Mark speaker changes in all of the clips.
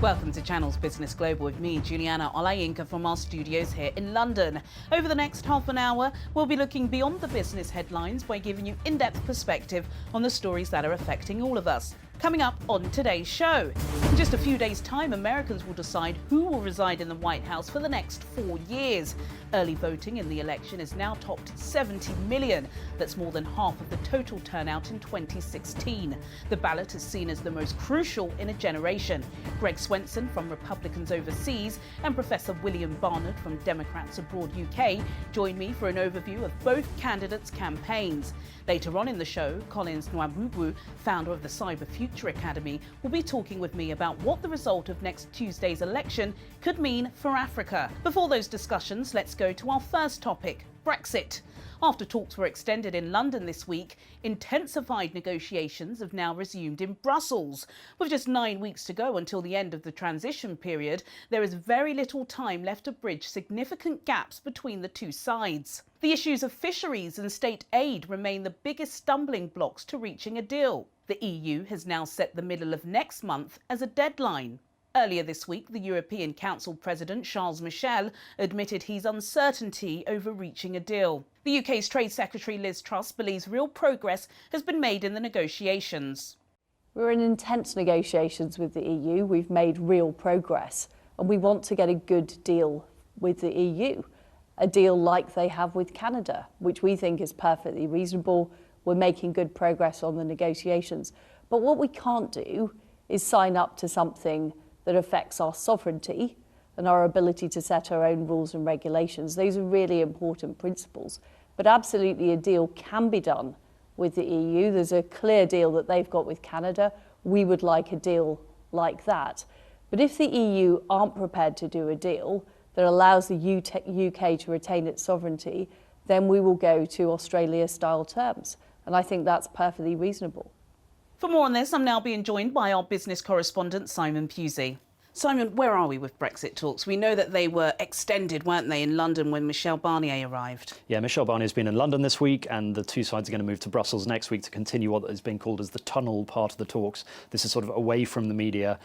Speaker 1: Welcome to Channel's Business Global with me, Juliana Olayinka, from our studios here in London. Over the next half an hour, we'll be looking beyond the business headlines by giving you in-depth perspective on the stories that are affecting all of us. Coming up on today's show, in just a few days' time, Americans will decide who will reside in the White House for the next 4 years. Early voting in the election has now topped 70 million. That's more than half of the total turnout in 2016. The ballot is seen as the most crucial in a generation. Greg Swenson from Republicans Overseas and Professor William Barnard from Democrats Abroad UK join me for an overview of both candidates' campaigns. Later on in the show, Collins Nwabubwu, founder of the Cyber Future Academy, will be talking with me about what the result of next Tuesday's election could mean for Africa. Before those discussions, let's go to our first topic, Brexit. After talks were extended in London this week, intensified negotiations have now resumed in Brussels. With just 9 weeks to go until the end of the transition period, there is very little time left to bridge significant gaps between the two sides. The issues of fisheries and state aid remain the biggest stumbling blocks to reaching a deal. The EU has now set the middle of next month as a deadline. Earlier this week, the European Council President Charles Michel admitted his uncertainty over reaching a deal. The UK's Trade Secretary Liz Truss believes real progress has been made in the negotiations.
Speaker 2: We're in intense negotiations with the EU. We've made real progress, and we want to get a good deal with the EU, a deal like they have with Canada, which we think is perfectly reasonable. We're making good progress on the negotiations. But what we can't do is sign up to something that affects our sovereignty and our ability to set our own rules and regulations. Those are really important principles. But absolutely a deal can be done with the EU. There's a clear deal that they've got with Canada. We would like a deal like that. But if the EU aren't prepared to do a deal that allows the UK to retain its sovereignty, then we will go to Australia-style terms. And I think that's perfectly reasonable.
Speaker 1: For more on this, I'm now being joined by our business correspondent, Simon Pusey. Simon, where are we with Brexit talks? We know that they were extended, weren't they, in London when Michel Barnier arrived?
Speaker 3: Yeah, Michel Barnier's been in London this week, and the two sides are going to move to Brussels next week to continue what is being called as the tunnel part of the talks. This is sort of away from the media,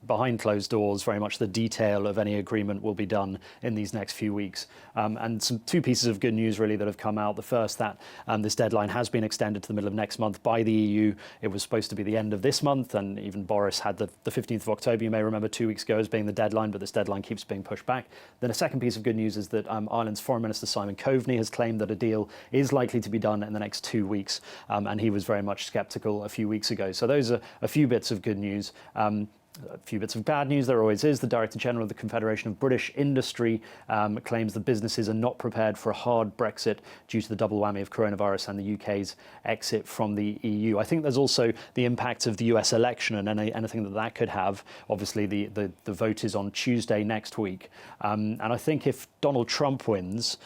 Speaker 3: behind closed doors. Very much the detail of any agreement will be done in these next few weeks. And two pieces of good news really that have come out. The first, that this deadline has been extended to the middle of next month by the EU. It was supposed to be the end of this month, and even Boris had the 15th of October, you may remember, 2 weeks ago, as being the deadline, but this deadline keeps being pushed back. Then a second piece of good news is that Ireland's Foreign Minister Simon Coveney has claimed that a deal is likely to be done in the next 2 weeks, and he was very much sceptical a few weeks ago. So those are a few bits of good news. A few bits of bad news, there always is. The Director General of the Confederation of British Industry claims that businesses are not prepared for a hard Brexit due to the double whammy of coronavirus and the UK's exit from the EU. I think there's also the impact of the US election and anything that could have. Obviously, the vote is on Tuesday next week. And I think if Donald Trump wins,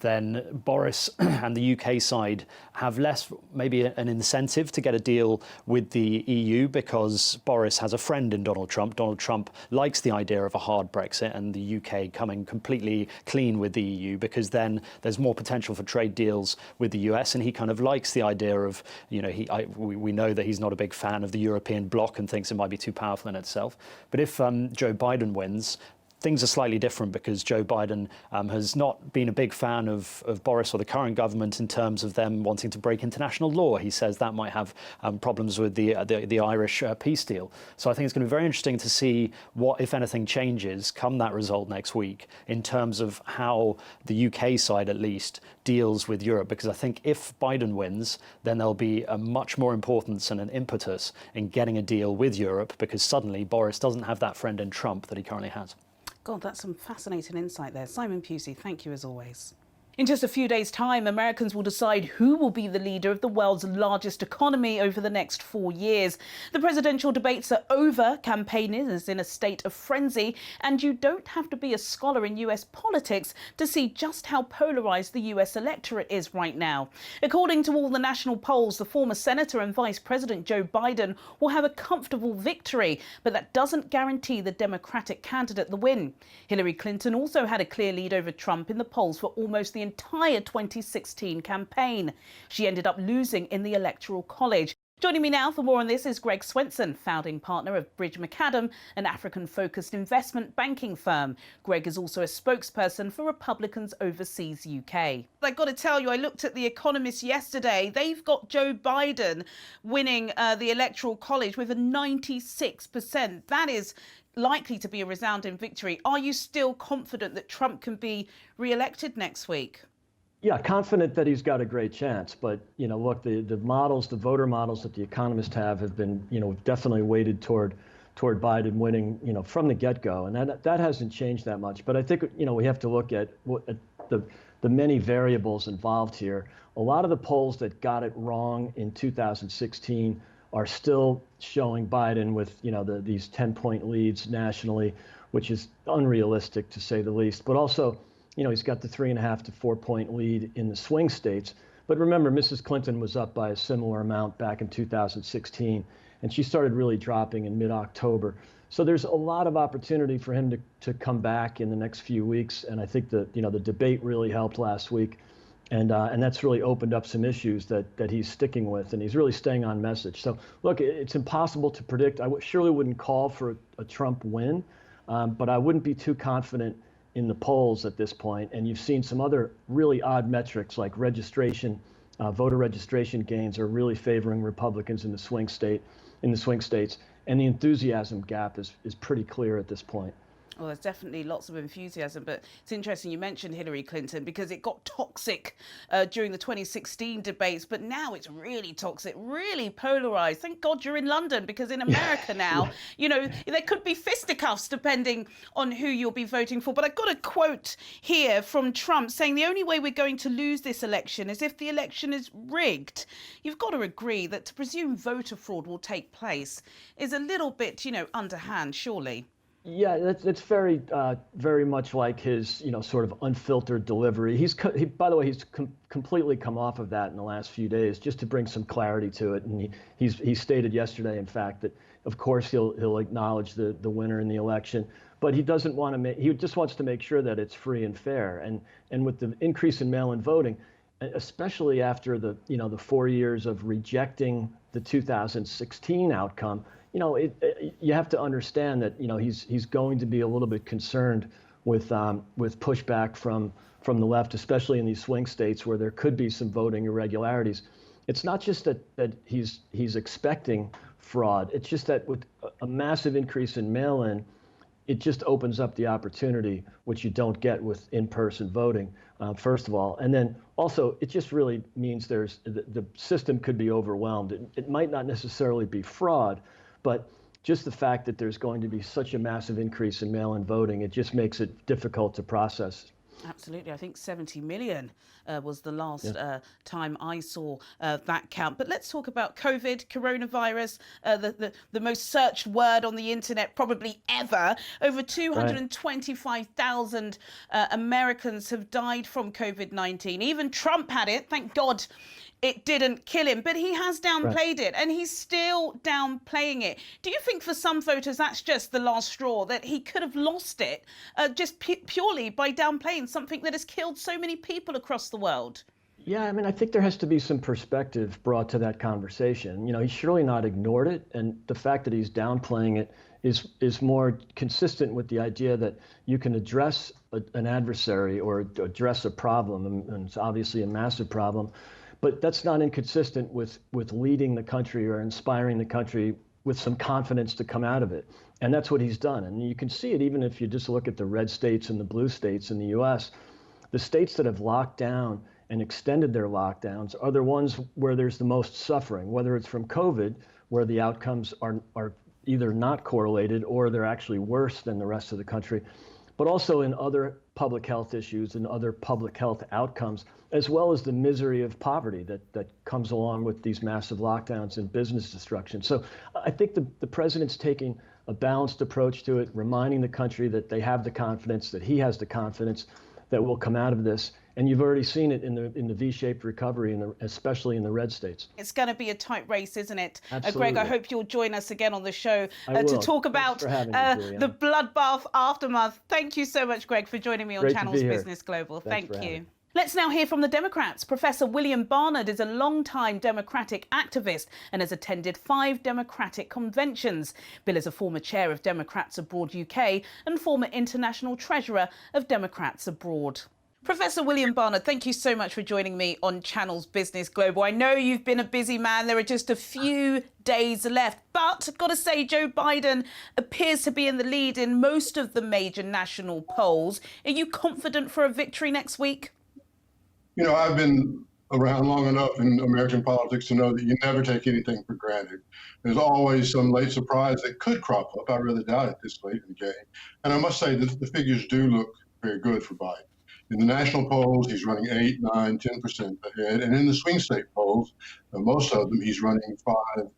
Speaker 3: then Boris and the UK side have less, maybe an incentive to get a deal with the EU, because Boris has a friend in Donald Trump. Donald Trump likes the idea of a hard Brexit and the UK coming completely clean with the EU, because then there's more potential for trade deals with the US, and he kind of likes the idea of, you know, we know that he's not a big fan of the European bloc and thinks it might be too powerful in itself. But if Joe Biden wins, things are slightly different, because Joe Biden has not been a big fan of Boris or the current government in terms of them wanting to break international law. He says that might have problems with the Irish peace deal. So I think it's going to be very interesting to see what, if anything, changes come that result next week in terms of how the UK side, at least, deals with Europe. Because I think if Biden wins, then there'll be a much more importance and an impetus in getting a deal with Europe, because suddenly Boris doesn't have that friend in Trump that he currently has.
Speaker 1: God, that's some fascinating insight there. Simon Pusey, thank you as always. In just a few days' time, Americans will decide who will be the leader of the world's largest economy over the next 4 years. The presidential debates are over, campaigning is in a state of frenzy, and you don't have to be a scholar in US politics to see just how polarised the US electorate is right now. According to all the national polls, the former Senator and Vice President Joe Biden will have a comfortable victory, but that doesn't guarantee the Democratic candidate the win. Hillary Clinton also had a clear lead over Trump in the polls for almost the entire 2016 campaign. She ended up losing in the Electoral College. Joining me now for more on this is Greg Swenson, founding partner of Bridge Macadam, an African-focused investment banking firm. Greg is also a spokesperson for Republicans Overseas UK. I've got to tell you, I looked at The Economist yesterday. They've got Joe Biden winning the Electoral College with a 96%. That is likely to be a resounding victory. Are you still confident that Trump can be re-elected next week?
Speaker 4: Yeah, confident that he's got a great chance. But, look, the models, the voter models that The Economist have been, definitely weighted toward Biden winning, from the get-go. And that hasn't changed that much. But I think, we have to look at the many variables involved here. A lot of the polls that got it wrong in 2016 are still showing Biden with, these 10-point leads nationally, which is unrealistic to say the least. But also, he's got the 3.5 to 4 point lead in the swing states. But remember, Mrs. Clinton was up by a similar amount back in 2016, and she started really dropping in mid-October. So there's a lot of opportunity for him to come back in the next few weeks. And I think the debate really helped last week. And that's really opened up some issues that he's sticking with, and he's really staying on message. So, look, it's impossible to predict. I surely wouldn't call for a Trump win, but I wouldn't be too confident in the polls at this point. And you've seen some other really odd metrics like registration, voter registration gains are really favoring Republicans in the swing states, and the enthusiasm gap is pretty clear at this point.
Speaker 1: Well, there's definitely lots of enthusiasm, but it's interesting you mentioned Hillary Clinton because it got toxic during the 2016 debates, but now it's really toxic, really polarized. Thank God you're in London, because in America now, there could be fisticuffs depending on who you'll be voting for. But I've got a quote here from Trump saying the only way we're going to lose this election is if the election is rigged. You've got to agree that to presume voter fraud will take place is a little bit, underhand, surely.
Speaker 4: Yeah, that's very, very much like his, sort of unfiltered delivery. By the way, he's completely come off of that in the last few days, just to bring some clarity to it. And he stated yesterday, in fact, that of course he'll acknowledge the winner in the election, but he doesn't want to he just wants to make sure that it's free and fair. And with the increase in mail-in voting, especially after the 4 years of rejecting the 2016 outcome. You have to understand that he's going to be a little bit concerned with pushback from the left, especially in these swing states where there could be some voting irregularities. It's not just that he's expecting fraud. It's just that with a massive increase in mail-in, it just opens up the opportunity, which you don't get with in-person voting, first of all. And then also, it just really means the system could be overwhelmed. It might not necessarily be fraud, but just the fact that there's going to be such a massive increase in mail-in voting, it just makes it difficult to process.
Speaker 1: Absolutely. I think 70 million was the last time I saw that count. But let's talk about COVID, coronavirus, the most searched word on the internet probably ever. Over 225,000 Americans have died from COVID-19. Even Trump had it. Thank God it didn't kill him, but he has downplayed it, and he's still downplaying it. Do you think for some voters that's just the last straw, that he could have lost it just purely by downplaying something that has killed so many people across the world?
Speaker 4: Yeah, I mean, I think there has to be some perspective brought to that conversation. He's surely not ignored it, and the fact that he's downplaying it is more consistent with the idea that you can address an adversary or address a problem, and it's obviously a massive problem. But that's not inconsistent with leading the country or inspiring the country with some confidence to come out of it. And that's what he's done. And you can see it even if you just look at the red states and the blue states in the U.S. The states that have locked down and extended their lockdowns are the ones where there's the most suffering, whether it's from COVID, where the outcomes are either not correlated or they're actually worse than the rest of the country, but also in other public health issues and other public health outcomes, as well as the misery of poverty that comes along with these massive lockdowns and business destruction. So I think the president's taking a balanced approach to it, reminding the country that they have the confidence, that he has the confidence that will come out of this. And you've already seen it in the V-shaped recovery, especially in the red states.
Speaker 1: It's going to be a tight race, isn't it?
Speaker 4: Absolutely.
Speaker 1: Greg, I hope you'll join us again on the show
Speaker 4: to
Speaker 1: talk about the bloodbath aftermath. Thank you so much, Greg, for joining me on Channels Business Global. Thank you. Let's now hear from the Democrats. Professor William Barnard is a long-time Democratic activist and has attended 5 Democratic conventions. Bill is a former chair of Democrats Abroad UK and former international treasurer of Democrats Abroad. Professor William Barnard, thank you so much for joining me on Channel's Business Global. I know you've been a busy man. There are just a few days left, but I've got to say Joe Biden appears to be in the lead in most of the major national polls. Are you confident for a victory next week?
Speaker 5: You know, I've been around long enough in American politics to know that you never take anything for granted. There's always some late surprise that could crop up. I really doubt it this late in the game. And I must say that the figures do look very good for Biden. In the national polls, he's running 8, 9, 10% ahead. And in the swing state polls, most of them, he's running 5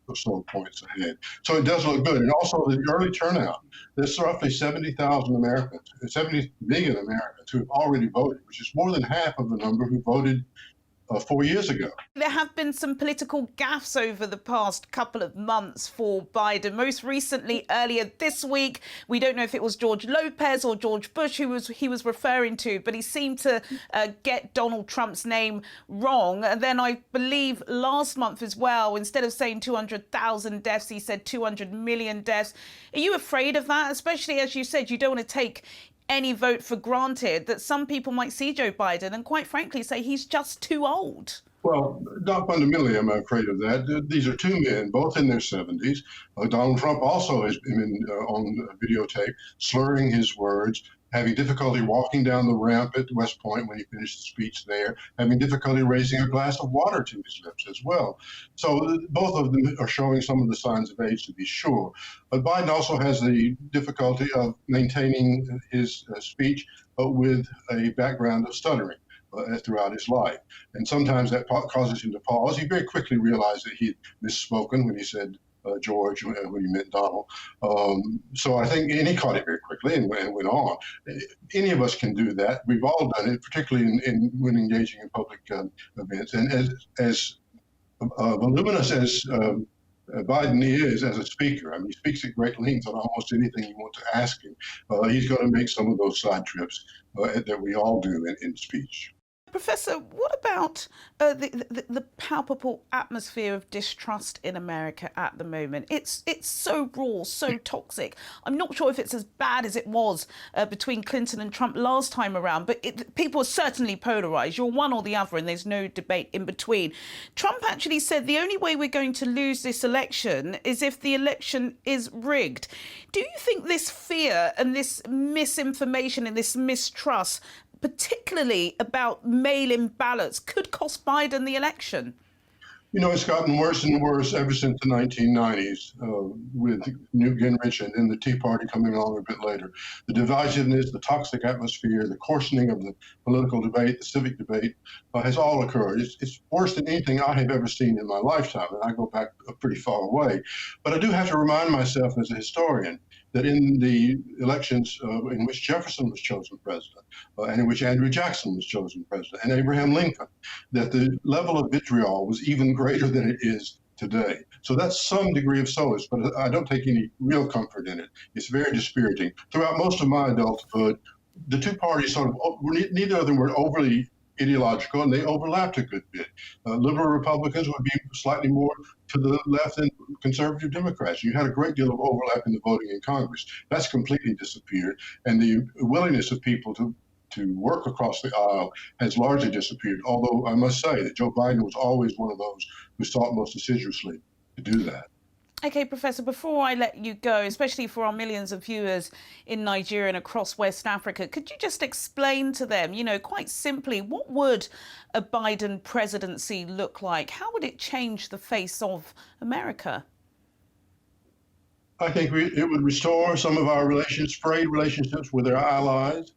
Speaker 5: or so points ahead. So it does look good. And also the early turnout, there's roughly 70,000 Americans, 70 million Americans who have already voted, which is more than half of the number who voted 4 years ago.
Speaker 1: There have been some political gaffes over the past couple of months for Biden. Most recently, earlier this week, we don't know if it was George Lopez or George Bush who he was referring to, but he seemed to get Donald Trump's name wrong. And then I believe last month as well, instead of saying 200,000 deaths, he said 200 million deaths. Are you afraid of that? Especially, as you said, you don't want to take any vote for granted, that some people might see Joe Biden and quite frankly say he's just too old.
Speaker 5: Well, not fundamentally, I'm afraid of that. These are two men, both in their 70s. Donald Trump also has been on videotape slurring his words, having difficulty walking down the ramp at West Point when he finished the speech there, having difficulty raising a glass of water to his lips as well. So both of them are showing some of the signs of age, to be sure. But Biden also has the difficulty of maintaining his speech with a background of stuttering throughout his life. And sometimes that causes him to pause. He very quickly realized that he had misspoken when he said George when he meant Donald. So I think, and he caught it very quickly and went on. Any of us can do that. We've all done it, particularly when engaging in public events. And as voluminous as Biden is as a speaker, I mean, he speaks at great length on almost anything you want to ask him. He's going to make some of those side trips that we all do in speech.
Speaker 1: Professor, what about the palpable atmosphere of distrust in America at the moment? It's so raw, so toxic. I'm not sure if it's as bad as it was between Clinton and Trump last time around, but people are certainly polarised. You're one or the other, and there's no debate in between. Trump actually said the only way we're going to lose this election is if the election is rigged. Do you think this fear and this misinformation and this mistrust, particularly about mail-in ballots, could cost Biden the election?
Speaker 5: You know, it's gotten worse and worse ever since the 1990s with Newt Gingrich and the Tea Party coming along a bit later. The divisiveness, the toxic atmosphere, the coarsening of the political debate, the civic debate has all occurred. It's worse than anything I have ever seen in my lifetime, and I go back pretty far away. But I do have to remind myself as a historian that in the elections in which Jefferson was chosen president, and in which Andrew Jackson was chosen president, and Abraham Lincoln, that the level of vitriol was even greater than it is today. So that's some degree of solace, but I don't take any real comfort in it. It's very dispiriting. Throughout most of my adulthood, the two parties neither of them were overly ideological, and they overlapped a good bit. Liberal Republicans would be slightly more to the left than conservative Democrats. You had a great deal of overlap in the voting in Congress. That's completely disappeared, and the willingness of people to work across the aisle has largely disappeared, although I must say that Joe Biden was always one of those who sought most assiduously to do that.
Speaker 1: OK, Professor, before I let you go, especially for our millions of viewers in Nigeria and across West Africa, could you just explain to them, you know, quite simply, what would a Biden presidency look like? How would it change the face of America?
Speaker 5: I think it would restore some of our frayed relationships with our allies.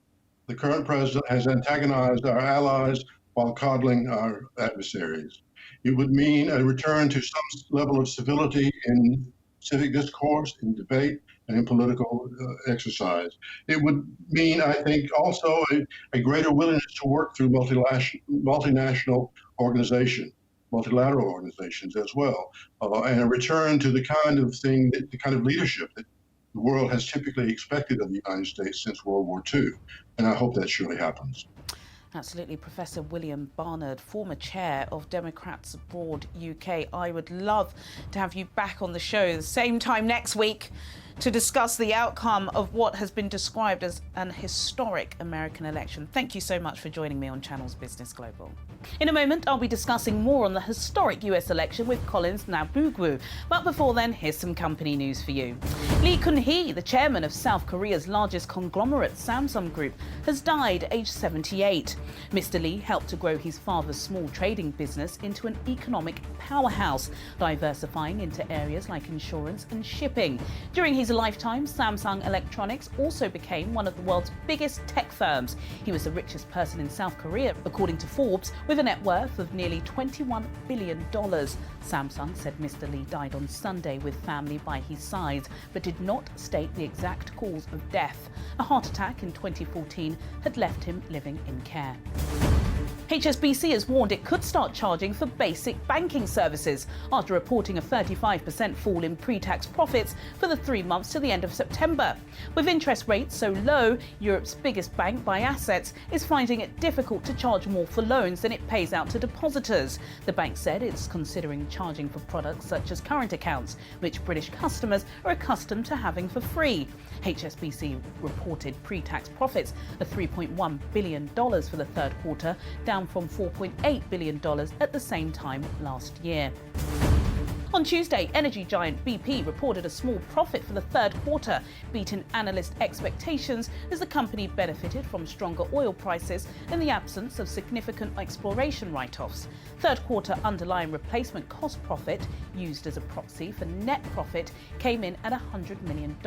Speaker 5: The current president has antagonized our allies while coddling our adversaries. It would mean a return to some level of civility in civic discourse, in debate, and in political exercise. It would mean, I think, also a greater willingness to work through multinational organizations, multilateral organizations as well, and a return to the kind of leadership that the world has typically expected of the United States since World War II. And I hope that surely happens.
Speaker 1: Absolutely. Professor William Barnard, former chair of Democrats Abroad UK. I would love to have you back on the show the same time next week to discuss the outcome of what has been described as an historic American election. Thank you so much for joining me on Channel's Business Global. In a moment, I'll be discussing more on the historic US election with Collins Nabugwu. But before then, here's some company news for you. Lee Kun-hee, the chairman of South Korea's largest conglomerate, Samsung Group, has died aged 78. Mr. Lee helped to grow his father's small trading business into an economic powerhouse, diversifying into areas like insurance and shipping. During his lifetime, Samsung Electronics also became one of the world's biggest tech firms. He was the richest person in South Korea, according to Forbes, with a net worth of nearly $21 billion. Samsung said Mr. Lee died on Sunday with family by his side, but did not state the exact cause of death. A heart attack in 2014 had left him living in care. HSBC has warned it could start charging for basic banking services after reporting a 35% fall in pre-tax profits for the 3 months to the end of September. With interest rates so low, Europe's biggest bank by assets is finding it difficult to charge more for loans than it pays out to depositors. The bank said it's considering charging for products such as current accounts, which British customers are accustomed to having for free. HSBC reported pre-tax profits of $3.1 billion for the third quarter, down from $4.8 billion at the same time last year. On Tuesday, energy giant BP reported a small profit for the third quarter, beating analyst expectations as the company benefited from stronger oil prices and the absence of significant exploration write-offs. Third quarter underlying replacement cost profit, used as a proxy for net profit, came in at $100 million.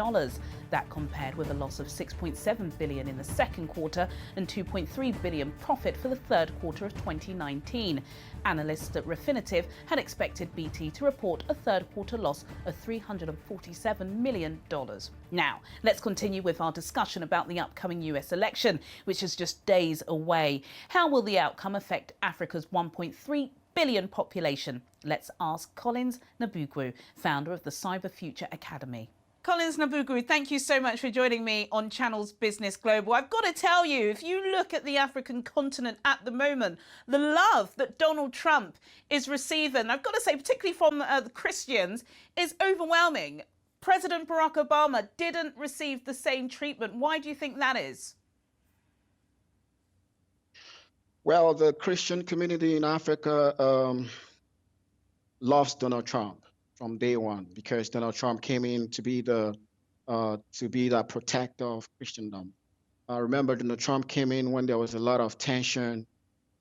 Speaker 1: That compared with a loss of $6.7 billion in the second quarter and $2.3 billion profit for the third quarter of 2019. Analysts at Refinitiv had expected BT to report a third quarter loss of $347 million. Now, let's continue with our discussion about the upcoming US election, which is just days away. How will the outcome affect Africa's 1.3 billion population? Let's ask Collins Nabugwu, founder of the Cyber Future Academy. Collins Nabugwu, thank you so much for joining me on Channel's Business Global. I've got to tell you, if you look at the African continent at the moment, the love that Donald Trump is receiving, I've got to say, particularly from the Christians, is overwhelming. President Barack Obama didn't receive the same treatment. Why do you think that is?
Speaker 6: Well, the Christian community in Africa loves Donald Trump from day one, because Donald Trump came in to be the protector of Christendom. Remember, Donald Trump came in when there was a lot of tension,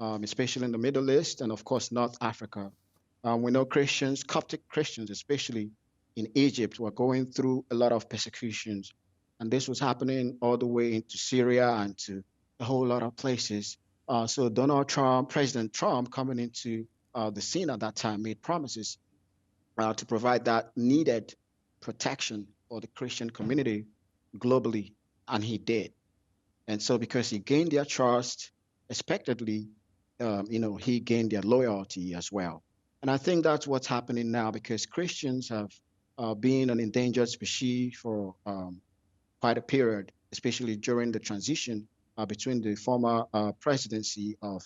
Speaker 6: especially in the Middle East and, of course, North Africa. We know Christians, Coptic Christians, especially in Egypt, were going through a lot of persecutions. And this was happening all the way into Syria and to a whole lot of places. So President Trump, coming into the scene at that time, made promises to provide that needed protection for the Christian community globally, and he did. And so because he gained their trust, expectedly, he gained their loyalty as well. And I think that's what's happening now, because Christians have been an endangered species for quite a period, especially during the transition between the former presidency of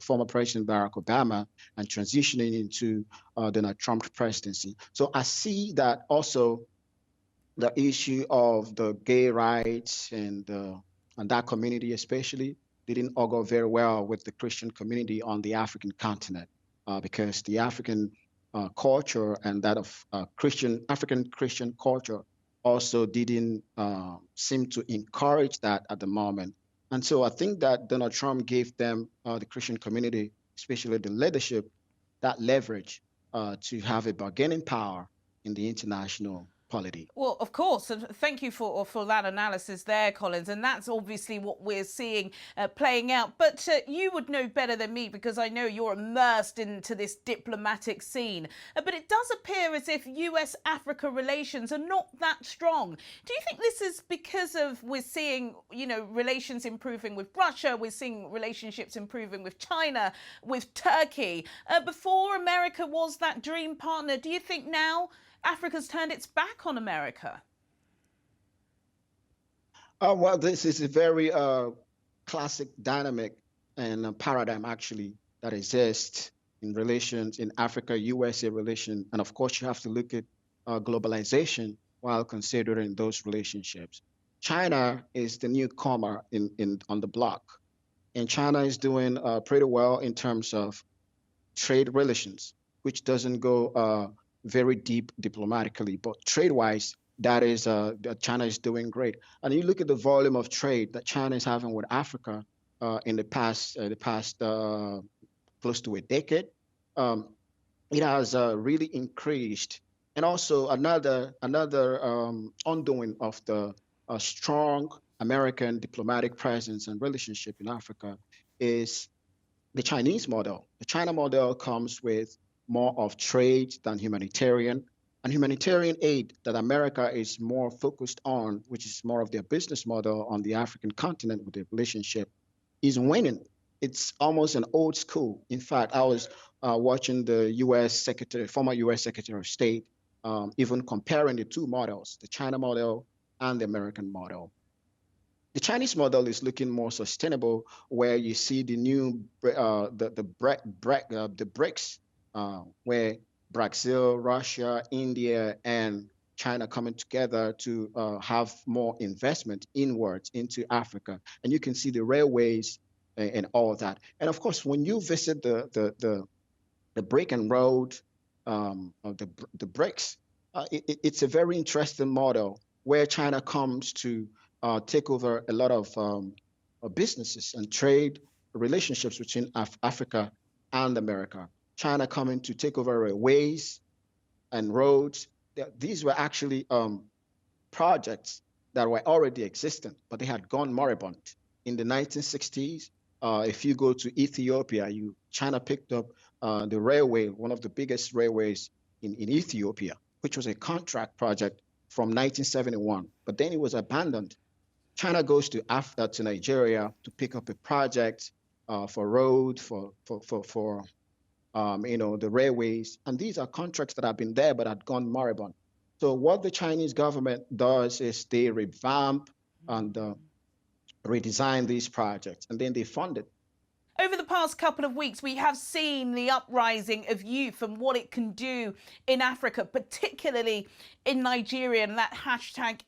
Speaker 6: former President Barack Obama and transitioning into Donald Trump's presidency. So I see that also the issue of the gay rights and that community especially didn't augur very well with the Christian community on the African continent, because the African culture and that of African Christian culture also didn't seem to encourage that at the moment. And so I think that Donald Trump gave them, the Christian community, especially the leadership, that leverage to have a bargaining power in the international polity.
Speaker 1: Well, of course, and thank you for that analysis there, Collins, and that's obviously what we're seeing playing out. But you would know better than me, because I know you're immersed into this diplomatic scene. But it does appear as if US-Africa relations are not that strong. Do you think this is because of we're seeing, relations improving with Russia, we're seeing relationships improving with China, with Turkey? Before, America was that dream partner. Do you think now Africa's turned its back on America?
Speaker 6: Well, this is a very classic dynamic and paradigm actually that exists in relations in Africa-USA relation. And of course, you have to look at globalization while considering those relationships. China is the newcomer on the block, and China is doing pretty well in terms of trade relations, which doesn't go very deep diplomatically, but trade-wise, that is China is doing great. And you look at the volume of trade that China is having with Africa in the past close to a decade. It has really increased. And also another undoing of the strong American diplomatic presence and relationship in Africa is the Chinese model. The China model comes with more of trade than humanitarian, and humanitarian aid that America is more focused on, which is more of their business model on the African continent with the relationship, is winning. It's almost an old school. In fact, I was watching the former U.S. Secretary of State, even comparing the two models, the China model and the American model. The Chinese model is looking more sustainable, where you see the new the BRICS, where Brazil, Russia, India, and China coming together to have more investment inwards into Africa, and you can see the railways and all of that. And of course, when you visit the Brick and Road of the BRICS, it's a very interesting model where China comes to take over a lot of businesses and trade relationships between Africa and America. China coming to take over railways and roads. These were actually projects that were already existent, but they had gone moribund. In the 1960s, if you go to Ethiopia, China picked up the railway, one of the biggest railways in Ethiopia, which was a contract project from 1971, but then it was abandoned. China goes to Nigeria to pick up a project for road, for the railways, and these are contracts that have been there but had gone moribund. So what the Chinese government does is they revamp and redesign these projects, and then they fund it.
Speaker 1: Over the past couple of weeks, we have seen the uprising of youth and what it can do in Africa, particularly in Nigeria, and that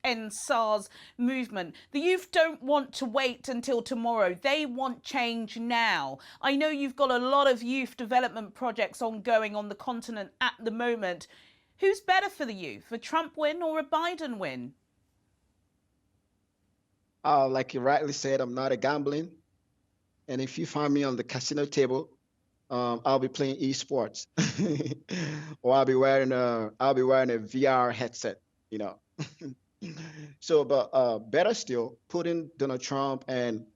Speaker 1: #EndSARS movement. The youth don't want to wait until tomorrow. They want change now. I know you've got a lot of youth development projects ongoing on the continent at the moment. Who's better for the youth, a Trump win or a Biden win?
Speaker 6: Like you rightly said, I'm not a gambling. And if you find me on the casino table, I'll be playing esports, or I'll be wearing a VR headset, So, but better still, putting Donald Trump and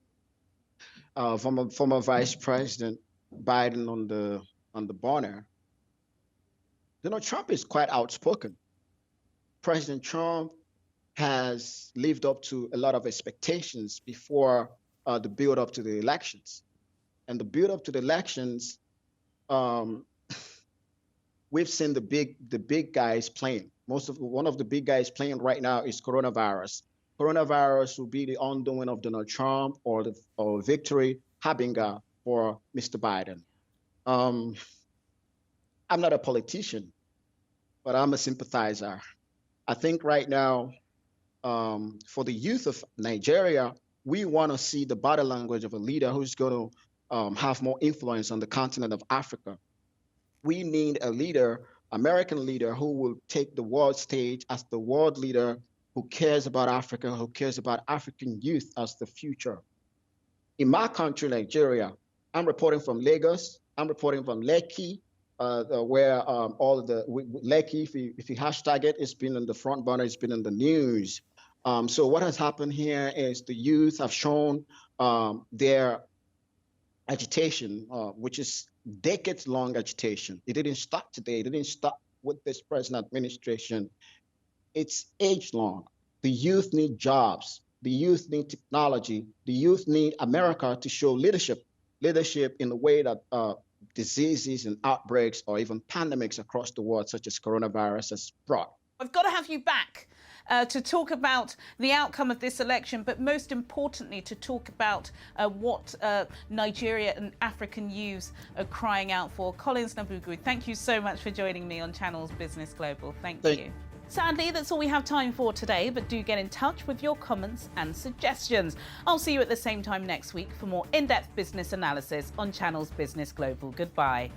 Speaker 6: former Vice President Biden on the Barnard. Donald Trump is quite outspoken. President Trump has lived up to a lot of expectations before the build up to the elections. And the build up to the elections, we've seen the big guys playing. One of the big guys playing right now is coronavirus. Coronavirus will be the undoing of Donald Trump or victory Habinga for Mr. Biden. I'm not a politician, but I'm a sympathizer. I think right now, for the youth of Nigeria, we want to see the body language of a leader who's going to have more influence on the continent of Africa. We need a leader, American leader, who will take the world stage as the world leader who cares about Africa, who cares about African youth as the future. In my country, Nigeria, I'm reporting from Lagos. I'm reporting from Lekki, where all of the Lekki, if you hashtag it, it's been in the front burner, it's been in the news. So what has happened here is the youth have shown their agitation, which is decades-long agitation. It didn't stop today. It didn't stop with this present administration. It's age-long. The youth need jobs. The youth need technology. The youth need America to show leadership in the way that diseases and outbreaks or even pandemics across the world, such as coronavirus, has brought.
Speaker 1: I've got to have you back to talk about the outcome of this election, but most importantly, to talk about what Nigeria and African youths are crying out for. Collins Nabugu, thank you so much for joining me on Channel's Business Global. Thank you. Sadly, that's all we have time for today, but do get in touch with your comments and suggestions. I'll see you at the same time next week for more in-depth business analysis on Channel's Business Global. Goodbye.